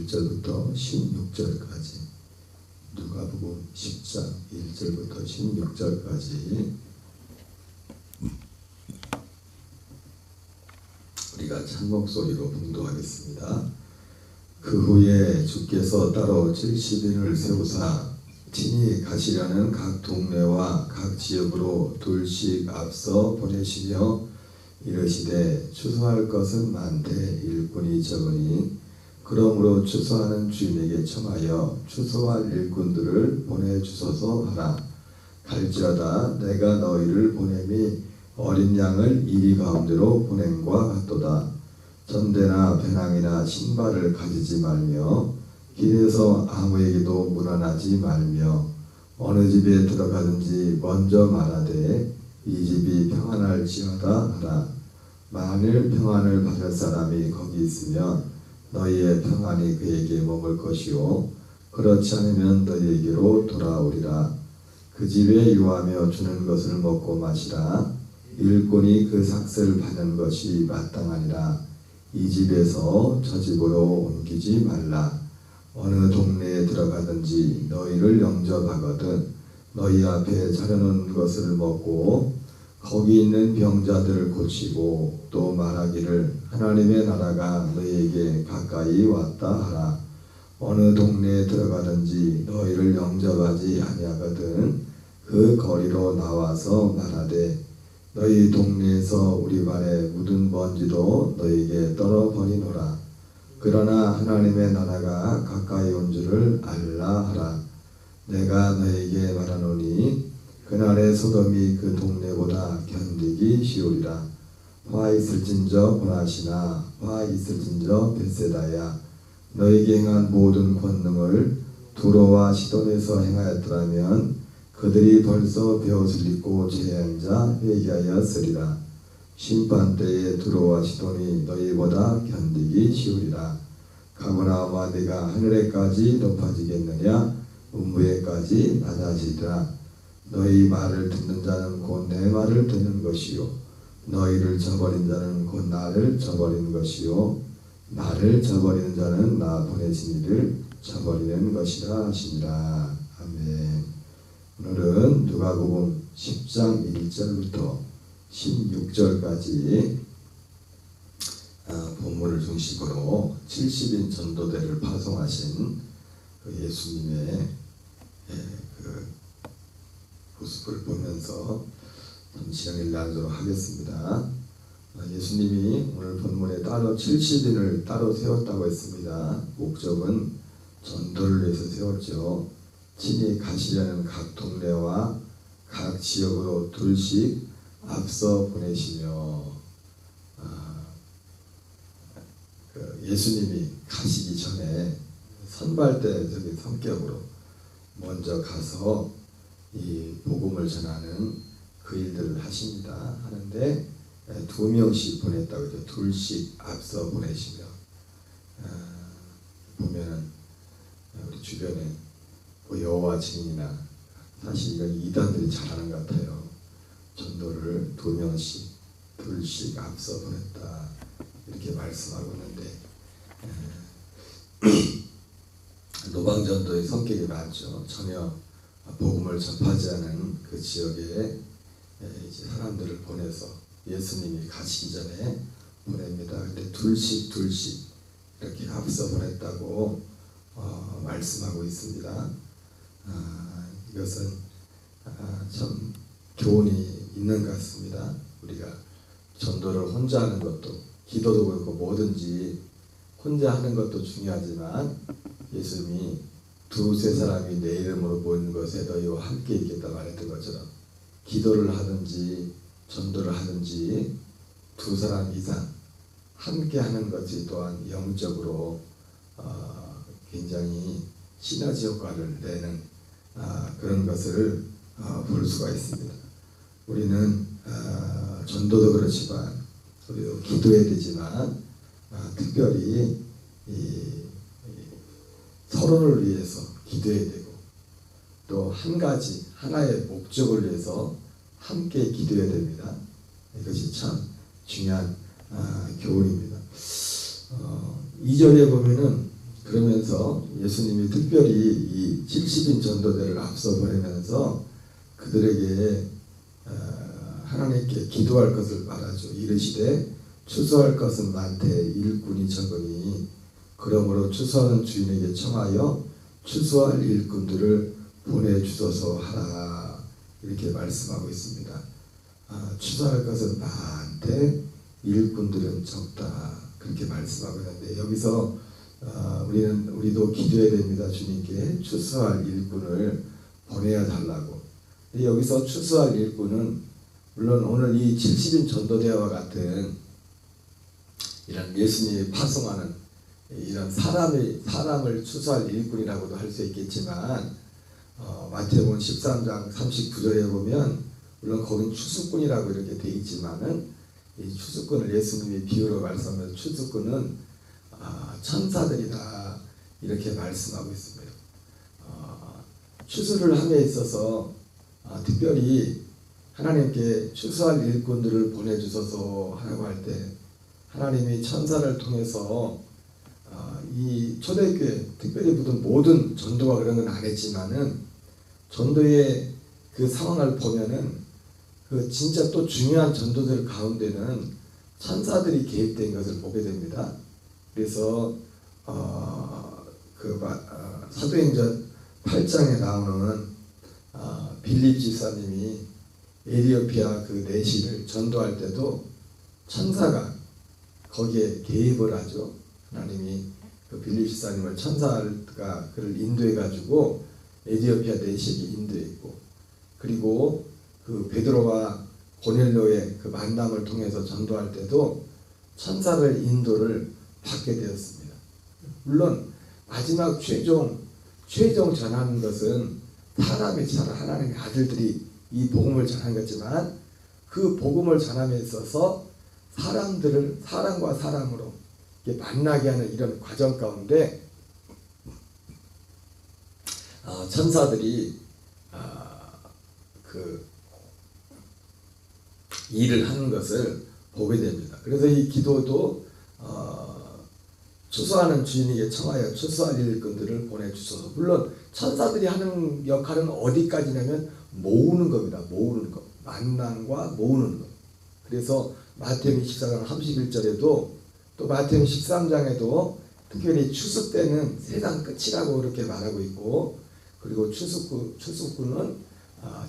1절부터 16절까지, 누가복음 10장 1절부터 16절까지 우리가 찬목소리로 봉독하겠습니다. 그 후에 주께서 따로 70인을 세우사 친히 가시려는 각 동네와 각 지역으로 둘씩 앞서 보내시며 이르시되 추수할 것은 많되 일꾼이 적으니 그러므로 추수하는 주인에게 청하여 추수할 일꾼들을 보내주소서 하라. 갈지라다 내가 너희를 보냄이 어린 양을 이리 가운데로 보냄과 같도다. 전대나 배낭이나 신발을 가지지 말며 길에서 아무에게도 문안하지 말며 어느 집에 들어가든지 먼저 말하되 이 집이 평안할지어다 하라. 만일 평안을 받을 사람이 거기 있으면 너희의 평안이 그에게 머물 것이요 그렇지 않으면 너희에게로 돌아오리라. 그 집에 유하며 주는 것을 먹고 마시라. 일꾼이 그 삭슬 받는 것이 마땅하니라. 이 집에서 저 집으로 옮기지 말라. 어느 동네에 들어가든지 너희를 영접하거든 너희 앞에 차려놓은 것을 먹고 거기 있는 병자들을 고치고 또 말하기를 하나님의 나라가 너희에게 가까이 왔다 하라. 어느 동네에 들어가든지 너희를 영접하지 아니하거든 그 거리로 나와서 말하되 너희 동네에서 우리 발에 묻은 먼지도 너희에게 떨어버리노라. 그러나 하나님의 나라가 가까이 온 줄을 알라 하라. 내가 너희에게 말하노니 그날의 소돔이 그 동네보다 견디기 쉬우리라. 화 있을진저 고나시나 화 있을진저 벳세다야. 너희에게 행한 모든 권능을 두로와 시돈에서 행하였더라면 그들이 벌써 베옷을 입고 제한자 회개하였으리라. 심판때에 두로와 시돈이 너희보다 견디기 쉬우리라. 가버나움아 네가 하늘에까지 높아지겠느냐 음부에까지 낮아지리라. 너희 말을 듣는 자는 곧 내 말을 듣는 것이요 너희를 저버린 자는 곧 나를 저버리는 것이요 나를 저버리는 자는 나 보내신 이를 저버리는 것이라 하시니라. 아멘. 오늘은 누가복음 10장 1절부터 16절까지 본문을 중심으로 70인 전도대를 파송하신 그 예수님의 그 모습을 보면서 시간을 나누도록 하겠습니다. 예수님이 오늘 본문에 따로 70인을 따로 세웠다고 했습니다. 목적은 전도를 위해서 세웠죠. 친히 가시려는 각 동네와 각 지역으로 둘씩 앞서 보내시며 예수님이 가시기 전에 선발대적인 성격으로 먼저 가서 이 복음을 전하는 그 일들을 하십니다. 하는데 2명씩 보냈다고 해서 둘씩 앞서 보내시며 보면은 우리 주변에 여호와 증인이나 사실 이건 이단들이 잘하는 것 같아요. 전도를 2명씩 둘씩 앞서 보냈다 이렇게 말씀하고 있는데 노방전도의 성격이 많죠. 전혀 복음을 접하지 않은 그 지역에 이제 사람들을 보내서 예수님이 가시기 전에 보냅니다. 근데 둘씩 이렇게 앞서 보냈다고 말씀하고 있습니다. 이것은 참 교훈이 있는 것 같습니다. 우리가 전도를 혼자 하는 것도 기도도 그렇고 뭐든지 혼자 하는 것도 중요하지만 예수님이 두세 사람이 내 이름으로 모이는 것에 너희와 함께 있겠다 말했던 것처럼 기도를 하든지 전도를 하든지 2사람 이상 함께 하는 것이 또한 영적으로 굉장히 시너지 효과를 내는 그런 것을 볼 수가 있습니다. 우리는 전도도 그렇지만 우리도 기도해야 되지만 특별히 서로를 위해서 기도해야 되고 또 한 가지 하나의 목적을 위해서 함께 기도해야 됩니다. 이것이 참 중요한 교훈입니다. 2절에 보면은 그러면서 예수님이 특별히 이 70인 전도대를 앞서 보내면서 그들에게 하나님께 기도할 것을 말하죠. 이르시되 추수할 것은 많되 일꾼이 적으니 그러므로 추수하는 주인에게 청하여 추수할 일꾼들을 보내주소서 하라. 이렇게 말씀하고 있습니다. 추수할 것은 많되 일꾼들은 적다. 그렇게 말씀하고 있는데 여기서 우리도 기도해야 됩니다. 주님께 추수할 일꾼을 보내야 달라고. 여기서 추수할 일꾼은 물론 오늘 이 70인 전도대와 같은 이런 예수님이 파송하는 이런 사람을 추수할 일꾼이라고도 할 수 있겠지만 마태복음 13장 39절에 보면 물론 거긴 추수꾼이라고 이렇게 되어 있지만은 이 추수꾼을 예수님이 비유로 말씀하면서 추수꾼은 천사들이다 이렇게 말씀하고 있습니다. 추수를 함에 있어서 특별히 하나님께 추수할 일꾼들을 보내주소서 하라고 할 때 하나님이 천사를 통해서 이 초대교회 특별히 모든 전도가 그런 건 안 했지만은 전도의 그 상황을 보면은 그 진짜 또 중요한 전도들 가운데는 천사들이 개입된 것을 보게 됩니다. 그래서 사도행전 8장에 나오는 빌립 지사님이 에티오피아 그 내시를 전도할 때도 천사가 거기에 개입을 하죠. 하나님이 그 빌립 지사님을 천사가 그를 인도해 가지고 에티오피아 내시에 인도했고, 그리고 그 베드로와 고넬료의 그 만남을 통해서 전도할 때도 천사를 인도를 받게 되었습니다. 물론 마지막 최종 전하는 것은 사람이 하나님의 아들들이 이 복음을 전한 거지만 그 복음을 전함에 있어서 사람과 사람으로 만나게 하는 이런 과정 가운데 천사들이 그 일을 하는 것을 보게 됩니다. 그래서 이 기도도 추수하는 주인에게 청하여 추수할 일꾼들을 보내주소서. 물론 천사들이 하는 역할은 어디까지냐면 모으는 겁니다. 모으는 것. 만남과 모으는 것. 그래서 마태복음 14장 31절에도 또 마태복음 13장에도 특별히 추수 때는 세상 끝이라고 이렇게 말하고 있고, 그리고 추수꾼은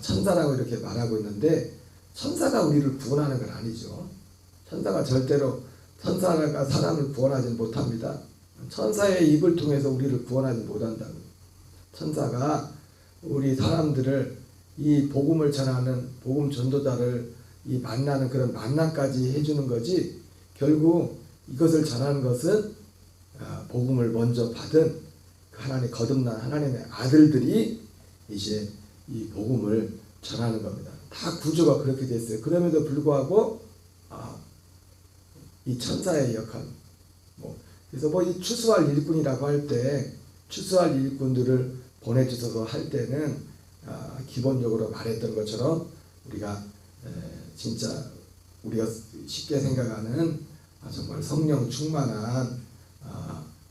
천사라고 이렇게 말하고 있는데 천사가 우리를 구원하는 건 아니죠. 천사가 사람을 구원하지 못합니다. 천사의 입을 통해서 우리를 구원하지 못한다고. 천사가 우리 사람들을 이 복음을 전하는 복음 전도자를 이 만나는 그런 만남까지 해주는 거지, 결국 이것을 전하는 것은 복음을 먼저 받은 하나님 거듭난 하나님의 아들들이 이제 이 복음을 전하는 겁니다. 다 구조가 그렇게 됐어요. 그럼에도 불구하고 이 천사의 역할, 그래서 이 추수할 일꾼이라고 할 때 추수할 일꾼들을 보내주셔서 할 때는 기본적으로 말했던 것처럼 우리가 진짜 우리가 쉽게 생각하는 정말 성령 충만한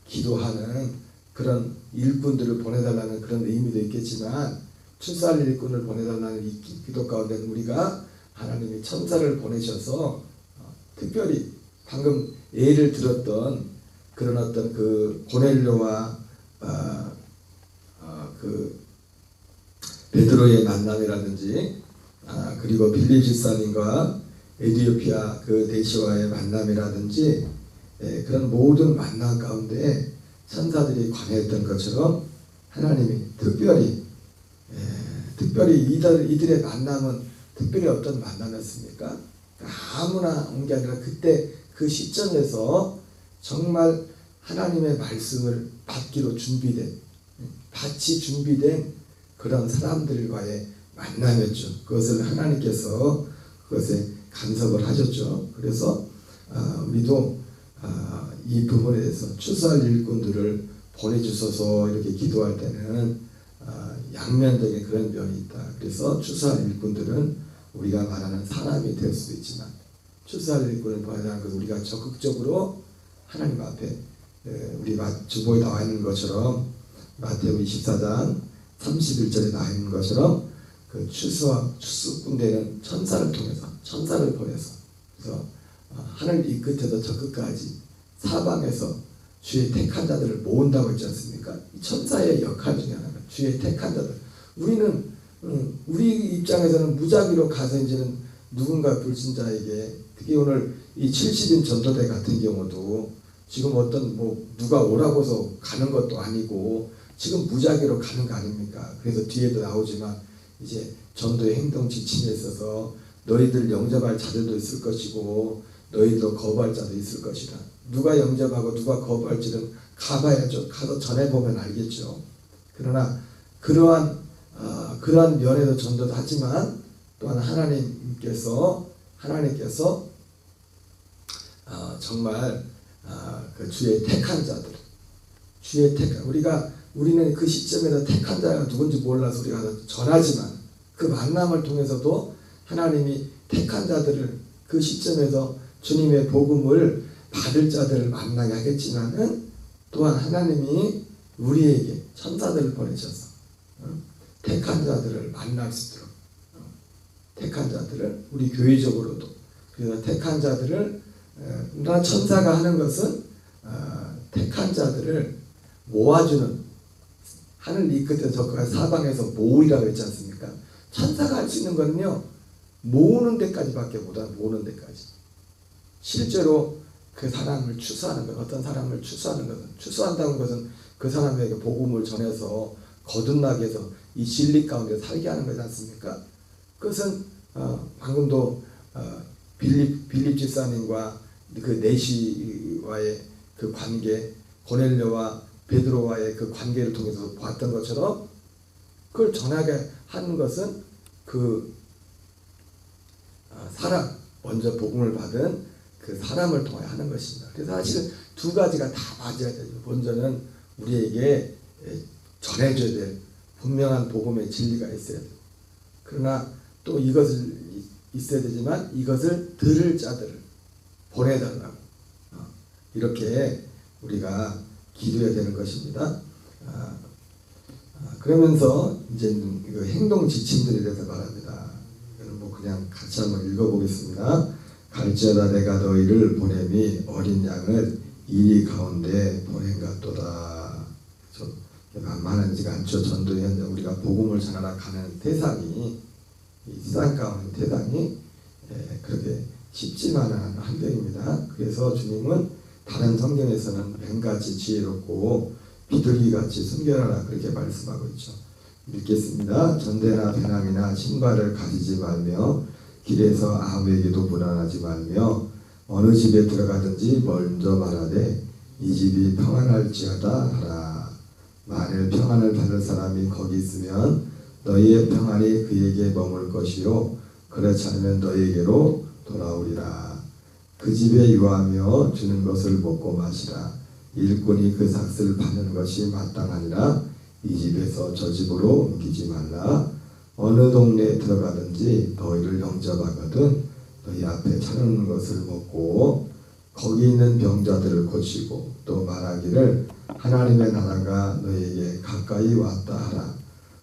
기도하는 그런 일꾼들을 보내달라는 그런 의미도 있겠지만, 추수할 일꾼을 보내달라는 이 기도 가운데 우리가 하나님이 천사를 보내셔서 특별히 방금 예를 들었던 그런 어떤 그 고넬료와 그 베드로의 만남이라든지 그리고 빌립 집사님과 에티오피아 그 대시와의 만남이라든지 그런 모든 만남 가운데 천사들이 관여했던 것처럼 하나님이 특별히 이들의 만남은 특별히 어떤 만남이었습니까? 아무나 온 게 아니라 그때 그 시점에서 정말 하나님의 말씀을 받기로 받이 준비된 그런 사람들과의 만남이었죠. 그것을 하나님께서 그것에 간섭을 하셨죠. 그래서 우리도 이 부분에 대해서 추수할 일꾼들을 보내주셔서 이렇게 기도할 때는 양면적인 그런 면이 있다. 그래서 추수할 일꾼들은 우리가 말하는 사람이 될 수도 있지만 추수할 일꾼을 보내자는 것은 우리가 적극적으로 하나님 앞에 우리 주보에 나와 있는 것처럼 마태복음 24장 31절에 나와 있는 것처럼 그 추수 군대는 천사를 보내서 그래서 하늘 이 끝에서 저 끝까지 사방에서 주의 택한 자들을 모은다고 했지 않습니까? 이 천사의 역할 중에 하나가 주의 택한 자들. 우리는 우리 입장에서는 무작위로 가서 이제는 누군가 불신자에게, 특히 오늘 이 70인 전도대 같은 경우도 지금 어떤 누가 오라고서 가는 것도 아니고 지금 무작위로 가는 거 아닙니까? 그래서 뒤에도 나오지만 이제 전도의 행동 지침에 있어서 너희들 영접할 자들도 있을 것이고 너희도 거부할 자도 있을 것이다. 누가 영접하고 누가 거부할지는 가봐야죠. 가서 전해보면 알겠죠. 그러나 그러한 면에서 전도도 하지만 또한 하나님께서 정말 그 주의 택한 자들, 우리는 그 시점에서 택한 자가 누군지 몰라서 우리가 전하지만 그 만남을 통해서도 하나님이 택한 자들을 그 시점에서 주님의 복음을 받을 자들을 만나게 하겠지만은 또한 하나님이 우리에게 천사들을 보내셔서 택한 자들을 만날 수 있도록, 택한 자들을 우리 교회적으로도, 그래서 택한 자들을 천사가 하는 것은 택한 자들을 모아주는, 하늘 이 끝에서 저까지 사방에서 모으리라고 했지 않습니까? 천사가 할 수 있는 거는요, 모으는 데까지밖에 못하는, 모으는 데까지. 실제로 그 사람을 추수하는 것, 어떤 사람을 추수한다는 것은 그 사람에게 복음을 전해서 거듭나게 해서 이 진리 가운데 살게 하는 거지 않습니까? 그것은 방금도 빌립 집사님과 그 내시와의 그 관계, 고넬료와 베드로와의 그 관계를 통해서 봤던 것처럼 그걸 전하게 하는 것은 그 사람, 먼저 복음을 받은 그 사람을 통해 하는 것입니다. 그래서 사실 두 가지가 다 맞아야 되죠. 먼저는 우리에게 전해줘야 될 분명한 복음의 진리가 있어야 돼요. 그러나 또 이것을 있어야 되지만 이것을 들을 자들을 보내달라고 이렇게 우리가 기도해야 되는 것입니다. 그러면서 이제 그 행동 지침들에 대해서 말합니다. 이거는 그냥 같이 한번 읽어보겠습니다. 갈지어다 내가 너희를 보냄이 어린 양을 이리 가운데 보낸 같도다. 만만하지가 않죠. 전도의 현장, 우리가 복음을 전하러 가는 대상이, 이 세상 가운데 대상이 그렇게 쉽지만은 않은 환경입니다. 그래서 주님은 다른 성경에서는 뱀같이 지혜롭고 비둘기같이 순결하라 그렇게 말씀하고 있죠. 읽겠습니다. 전대나 배남이나 신발을 가지지 말며 길에서 아무에게도 불안하지 말며 어느 집에 들어가든지 먼저 말하되 이 집이 평안할지어다 하라. 만일 평안을 받을 사람이 거기 있으면 너희의 평안이 그에게 머물 것이요 그렇지 않으면 너희에게로 돌아오리라. 그 집에 유하며 주는 것을 먹고 마시라. 일꾼이 그 삭슬을 받는 것이 마땅하니라. 이 집에서 저 집으로 옮기지 말라. 어느 동네에 들어가든지 너희를 영접하거든 너희 앞에 차려놓는 것을 먹고 거기 있는 병자들을 고치고 또 말하기를 하나님의 나라가 너희에게 가까이 왔다 하라.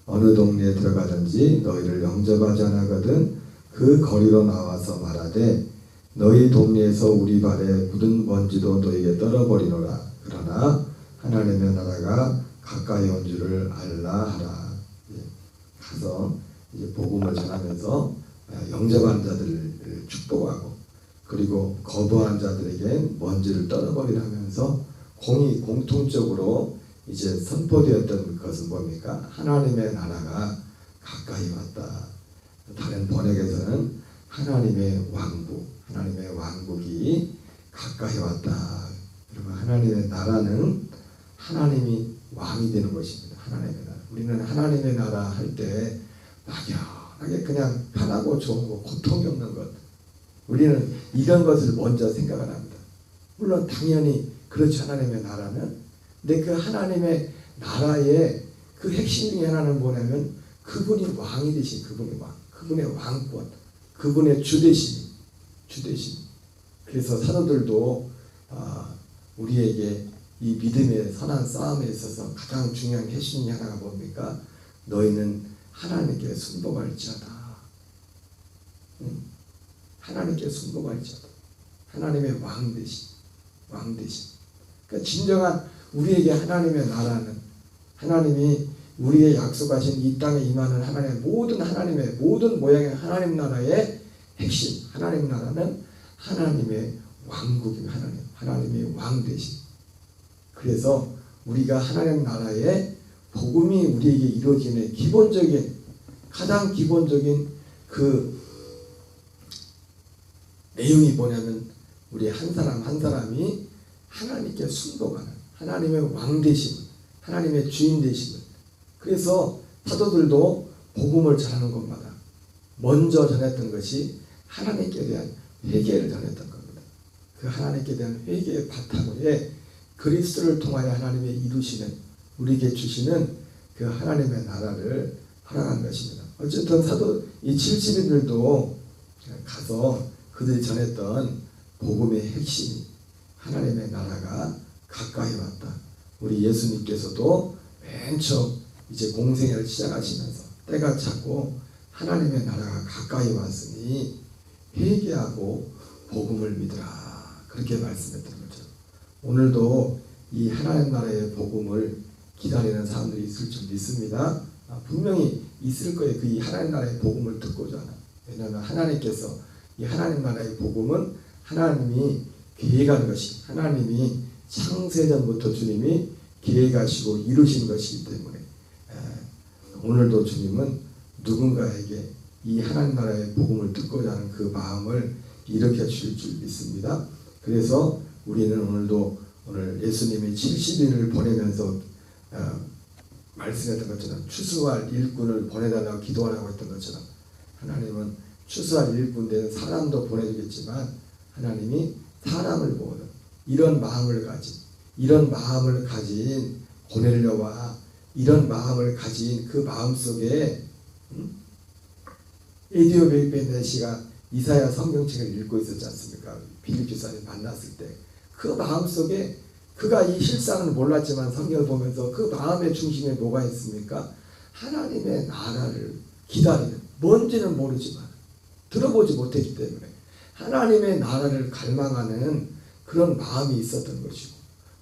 어느 동네에 들어가든지 너희를 영접하지 않거든 그 거리로 나와서 말하되 너희 동네에서 우리 발에 묻은 먼지도 너희에게 떨어버리노라. 그러나 하나님의 나라가 가까이 온 줄을 알라 하라. 가서 이제 복음을 전하면서 영접한 자들을 축복하고 그리고 거부한 자들에게 먼지를 떨어버리라면서 공통적으로 이제 선포되었던 것은 뭡니까? 하나님의 나라가 가까이 왔다. 다른 번역에서는 하나님의 왕국이 가까이 왔다. 그러면 하나님의 나라는 하나님이 왕이 되는 것입니다. 하나님의 나라. 우리는 하나님의 나라 할 때 막연하게 그냥 편하고 좋은 것, 고통이 없는 것, 우리는 이런 것을 먼저 생각을 합니다. 물론 당연히 그렇죠. 하나님의 나라는. 근데 그 하나님의 나라의 그 핵심 중에 하나는 뭐냐면 그분이 왕이 되신 그분이 왕, 그분의 왕권, 그분의 주되심. 그래서 사도들도 우리에게 이 믿음의 선한 싸움에 있어서 가장 중요한 핵심이 하나가 뭡니까? 너희는 하나님께 순복할지어다. 하나님께 순복할지어다. 하나님의 왕 되신. 그러니까 진정한 우리에게 하나님의 나라는, 하나님이 우리의 약속하신 이 땅에 임하는 하나님의 모든 모양의 하나님 나라의 핵심, 하나님 나라는 하나님의 왕국입니다. 하나님의 왕 되신. 그래서 우리가 하나님 나라의 복음이 우리에게 이루어지는 가장 기본적인 그 내용이 뭐냐면, 우리 한 사람이 하나님께 순복하는, 하나님의 왕 되심을, 하나님의 주인 되심을. 그래서 사도들도 복음을 전하는 곳마다 먼저 전했던 것이 하나님께 대한 회개를 전했던 겁니다. 그 하나님께 대한 회개의 바탕에 그리스도를 통하여 하나님의 이루시는, 우리에게 주시는 그 하나님의 나라를 허락한 것입니다. 어쨌든 이 70인들도 가서 그들이 전했던 복음의 핵심이 하나님의 나라가 가까이 왔다. 우리 예수님께서도 맨 처음 이제 공생애를 시작하시면서 때가 찼고 하나님의 나라가 가까이 왔으니 회개하고 복음을 믿으라, 그렇게 말씀했던 거죠. 오늘도 이 하나님 나라의 복음을 기다리는 사람들이 있을 줄 믿습니다. 분명히 있을 거예요. 그 이 하나님 나라의 복음을 듣고자 하는. 왜냐하면 하나님께서 이 하나님 나라의 복음은 하나님이 계획한 것이, 하나님이 창세전부터 주님이 계획하시고 이루신 것이기 때문에 오늘도 주님은 누군가에게 이 하나님 나라의 복음을 듣고자 하는 그 마음을 일으켜 주실 줄 믿습니다. 그래서 우리는 오늘 예수님이 70인을 보내면서 말씀했던 것처럼 추수할 일꾼을 보내달라고 기도하라고 했던 것처럼, 하나님은 추수할 일꾼 되는 사람도 보내주겠지만 하나님이 사람을 모으는 이런 마음을 가진 고넬료와 이런 마음을 가진 그 마음속에 에디오베 베네시가 이사야 성경책을 읽고 있었지 않습니까? 빌립보 사람이 만났을 때 그 마음속에, 그가 이 실상은 몰랐지만 성경을 보면서 그 마음의 중심에 뭐가 있습니까? 하나님의 나라를 기다리는, 뭔지는 모르지만 들어보지 못했기 때문에 하나님의 나라를 갈망하는 그런 마음이 있었던 것이고,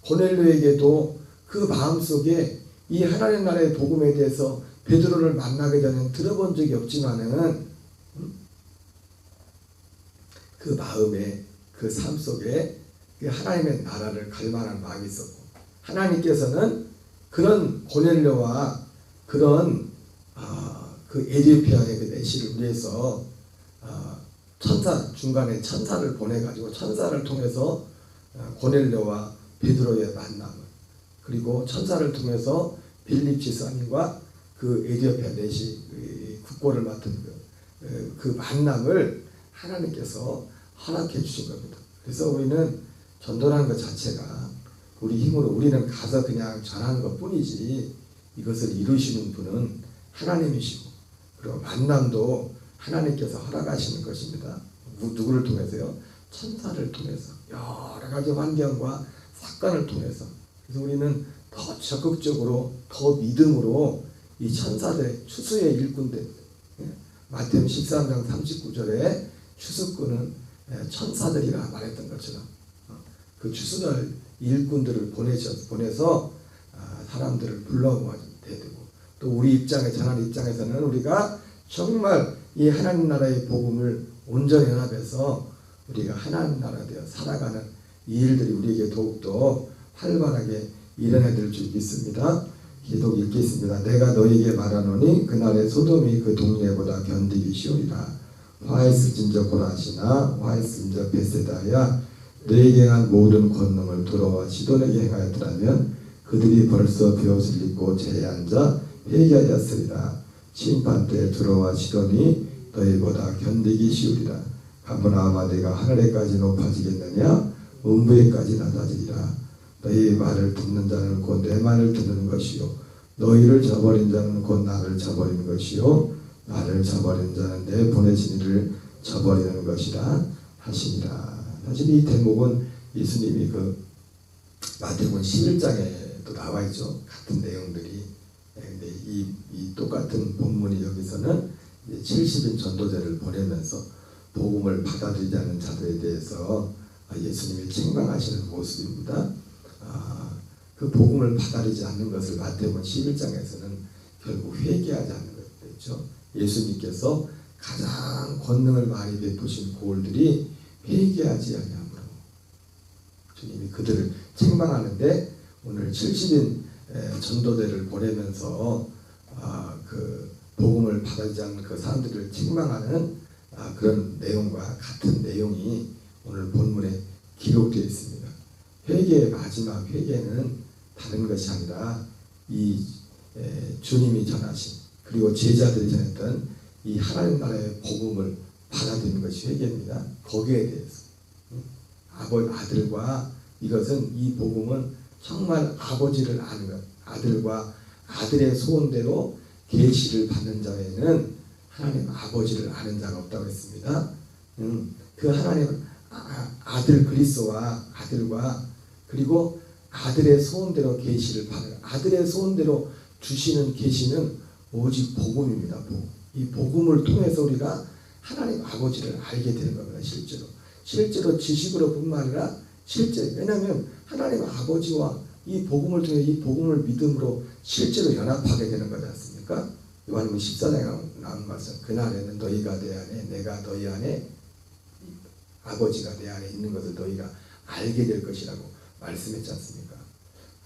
고넬료에게도 그 마음속에 이 하나님 나라의 복음에 대해서 베드로를 만나기 전에 들어본 적이 없지만은 그 마음에, 그 삶 속에 그 하나님의 나라를 갈망하는 마음이 있었고, 하나님께서는 그런 고넬료와 그런 그 에디오피아의 그 내시를 위해서 중간에 천사를 보내가지고 천사를 통해서 고넬료와 베드로의 만남을, 그리고 천사를 통해서 빌립 지사님과 그 에디오피아 내시 국고를 맡은 그 만남을 하나님께서 허락해 주신 겁니다. 그래서 우리는 전도라는 것 자체가 우리 힘으로, 우리는 가서 그냥 전하는 것 뿐이지, 이것을 이루시는 분은 하나님이시고, 그리고 만남도 하나님께서 허락하시는 것입니다. 누구를 통해서요? 천사를 통해서, 여러 가지 환경과 사건을 통해서. 그래서 우리는 더 적극적으로, 더 믿음으로 이 천사들의 추수의 일꾼들, 마태복음 13장 39절에 추수꾼은 천사들이라 말했던 것처럼 그 추수할 일꾼들을 보내서 사람들을 불러모아야 되고, 또 우리 입장에, 전하는 입장에서는 우리가 정말 이 하나님 나라의 복음을 온전히 연합해서 우리가 하나님 나라 되어 살아가는 이 일들이 우리에게 더욱더 활발하게 일어나야 될 줄 믿습니다. 기도 읽겠습니다. 내가 너에게 말하노니 그날의 소돔이 그 동네보다 견디기 쉬우리라. 화했을진저 고라시나 화했을진저 베세다야, 너에게 한 모든 권능을 두로와 시돈에게 행하였더라면 그들이 벌써 벼옷을 입고 제에 앉아 회개하였으리라. 심판 때 두로와 시돈이 너희보다 견디기 쉬우리라. 가버나움아, 내가 하늘에까지 높아지겠느냐? 음부에까지 낮아지리라. 너희 말을 듣는 자는 곧 내 말을 듣는 것이요, 너희를 저버린 자는 곧 나를 저버리는 것이요, 나를 저버린 자는 내 보내신 이를 저버리는 것이라 하시니라. 사실 이 대목은 예수님이 그 마태복음 11장에도 나와 있죠. 같은 내용들이. 근데 이 똑같은 본문이 여기서는 70인 전도자를 보내면서 복음을 받아들이지 않는 자들에 대해서 예수님이 책망하시는 모습입니다. 그 복음을 받아들이지 않는 것을 마태복음 11장에서는 결국 회개하지 않는 것이죠. 예수님께서 가장 권능을 많이 베푸신 고을들이 회개하지 아니하므로 주님이 그들을 책망하는데 오늘 70인 전도대를 보내면서 그 복음을 받아들이지 않는 그 사람들을 책망하는 그런 내용과 같은 내용이 오늘 본문에 기록되어 있습니다. 회개의 마지막 회개는 다른 것이 아니라 이 주님이 전하신 그리고 제자들이 전했던 이 하나님 나라의 복음을 받아들이는 것이 회개입니다. 거기에 대해서 아들과 이것은 이 복음은 정말 아버지를 아는 것, 아들과 아들의 소원대로 계시를 받는 자에는 하나님 아버지를 아는 자가 없다고 했습니다. 그 하나님 아들 그리스도와 아들과 그리고 아들의 소원대로 계시를 받는 아들의 소원대로 주시는 계시는 오직 복음입니다. 이 복음을 통해서 우리가 하나님 아버지를 알게 되는 겁니다. 실제로 지식으로뿐만 아니라 왜냐하면 하나님 아버지와 이 복음을 통해 이 복음을 믿음으로 실제로 연합하게 되는 거지 않습니까? 요한복음 14장에 나온 말씀 그날에는 너희가 내 안에 내가 너희 안에 아버지가 내 안에 있는 것을 너희가 알게 될 것이라고 말씀했지 않습니까?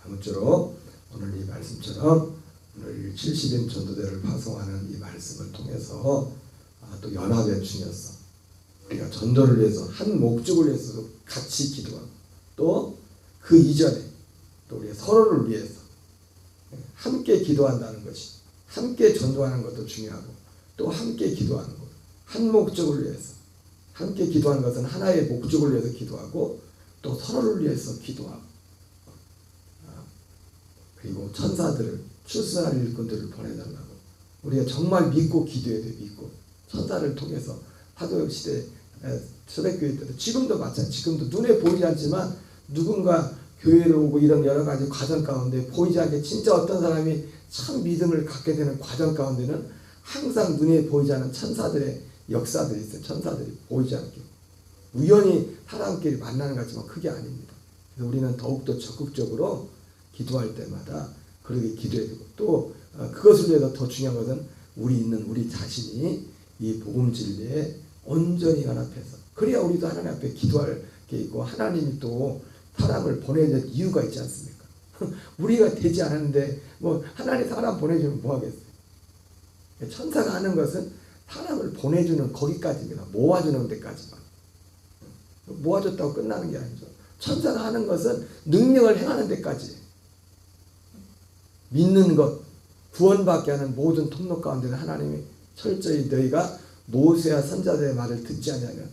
아무쪼록 오늘 이 말씀처럼 오늘 70인 전도대를 파송하는 이 말씀을 통해서 또 연합의 중요성 우리가 전도를 위해서 한 목적을 위해서 같이 기도하고 또 그 이전에 또 우리 서로를 위해서 함께 기도한다는 것이 함께 전도하는 것도 중요하고 또 함께 기도하는 것 한 목적을 위해서 함께 기도하는 것은 하나의 목적을 위해서 기도하고 또 서로를 위해서 기도하고 그리고 천사들을 출세할 일꾼들을 보내달라고 우리가 정말 믿고 기도해야 돼. 믿고 천사를 통해서 사도 시대 초대교회 때도 지금도 마찬가지 지금도 눈에 보이지 않지만 누군가 교회를 오고 이런 여러 가지 과정 가운데 보이지 않게 진짜 어떤 사람이 참 믿음을 갖게 되는 과정 가운데는 항상 눈에 보이지 않는 천사들의 역사들이 있어요. 천사들이 보이지 않게 우연히 사람끼리 만나는 것 같지만 그게 아닙니다. 그래서 우리는 더욱더 적극적으로 기도할 때마다 그렇게 기도해야 되고 또 그것을 위해서 더 중요한 것은 우리 자신이 이 복음 진리에 온전히 연합해서 그래야 우리도 하나님 앞에 기도할 게 있고 하나님이 또 사람을 보내야 이유가 있지 않습니까? 우리가 되지 않았는데 뭐 하나님 사람 보내주면 뭐 하겠어요? 천사가 하는 것은 사람을 보내주는 거기까지입니다. 모아주는 데까지만. 모아줬다고 끝나는 게 아니죠. 천사가 하는 것은 능력을 행하는 데까지. 믿는 것, 구원받게 하는 모든 통로 가운데는 하나님이 철저히 너희가 모세와 선자들의 말을 듣지 않냐면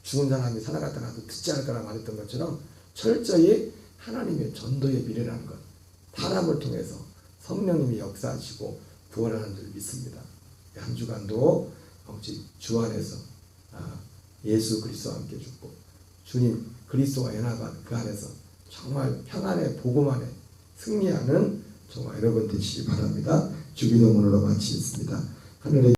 죽은 사람이 살아갔다가 듣지 않을 거라 말했던 것처럼 철저히 하나님의 전도의 미래라는 것 사람을 통해서 성령님이 역사하시고 구원하는 줄 믿습니다. 한 주간도 주 안에서 예수 그리스도와 함께 죽고 주님 그리스도와 연합한 그 안에서 정말 평안의 복음 안에 승리하는 정말 여러분 되시기 바랍니다. 주기도문으로 마치겠습니다. 하늘의